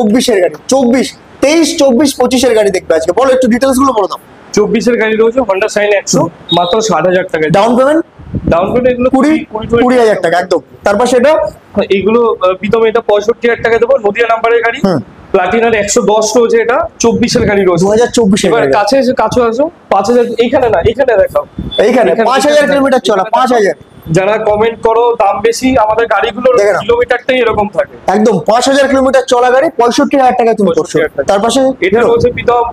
24 এর গাড়ি, 24, 23, 24, 25 এর গাড়ি দেখবে আজকে। বলো একটু ডিটেলস গুলো বলে দাও। 24 এর গাড়ি রয়েছে হন্ডা সাইন 100, মাত্র 60,000 টাকা ডাউন পেমেন্ট ডাউন পেমেন্ট। এগুলো 20,000 টাকা একদম। তারপর সেটা এইগুলো প্রীতম এটা 65,000 টাকা দেবো, নদিয়া নাম্বারের গাড়ি। প্লাটিনার 110 রয়েছে, এটা 24 এর গাড়ি রয়েছে 2024 এর এবার গাড়ি। কাছে আসো 5,000 এইখানে না, এখানে দেখাও। এইখানে 5,000 কিলোমিটার চলা, 5,000। যারা কমেন্ট করো দাম বেশি, আমাদের গাড়িগুলোর দেখে নাও। কিলোমিটারটাই এরকম থাকে। একদম 5,000 কিলোমিটার চলা গাড়ি 65,000 টাকা তুমি করছো। 65,000 টাকা। তার পাশে এটা রয়েছে প্রীতম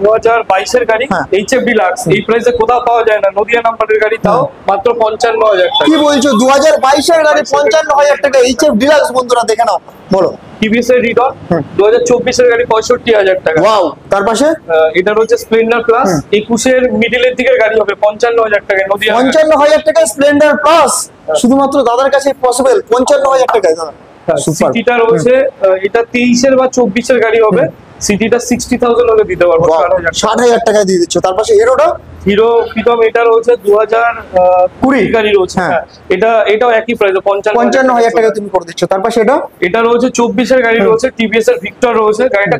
2022 এর গাড়ি, হ্যাঁ। HF deluxe. এই প্রাইসে কোথাও পাওয়া যায় না, নদিয়া নাম্বারের গাড়ি, তাও মাত্র 55,000 টাকা। কি বলছো? 2022 এর গাড়ি 55,000 টাকা এইচএফ ডিলাক্স। বন্ধুরা দেখে নাও, বলো। টিভিএস এর রিডন 2024 এর গাড়ি 65,000 টাকা। ওয়াও। তার পাশে এটা রয়েছে স্প্লেন্ডার প্লাস, 21 এর মিডিলের দিকের গাড়ি হবে 55,000 টাকায়, নদিয়া 55,000 টাকা স্প্লেন্ডার প্লাস। শুধুমাত্র দাদার কাছে পসিবল 55,000 টাকায় দাদা। সুপার। সিটিটা রয়েছে এটা 23 এর বা 24 এর গাড়ি হবে। সিটিটা 60,000 হলে দিতে পারবো, 60,000 টাকায় দিয়ে দিচ্ছ। তার পাশে হিরোটা হিরো প্রীতম এটা রয়েছে 2020 গাড়ি রয়েছে। হ্যাঁ। হ্যাঁ, এটাও একই প্রাইস 55,000 টাকা তুমি করে দিচ্ছ। তার পাশে এটা এটা রয়েছে 24 এর গাড়ি রয়েছে, টিভিএস এর ভিক্টর রয়েছে গাড়িটা,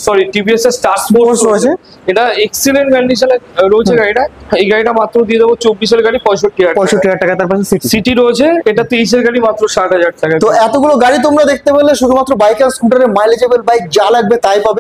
সরি টিভিএস এর স্টার স্পোর্টস রয়েছে। এটা এক্সিলেন্ট কন্ডিশনে রয়েছে গাড়িটা। এই গাড়িটা মাত্র দিয়ে দেবো 24 এর গাড়ি 65,000 65,000 টাকা। তার পাশে সিটি সিটি রয়েছে, এটা 23 এর গাড়ি মাত্র 60,000 টাকা। তো এতগুলো গাড়ি তোমরা দেখতে পেলে, শুধুমাত্র বাইক আর স্কুটারের মাইলেজেবল বাইক যা লাগবে তাই পাবে।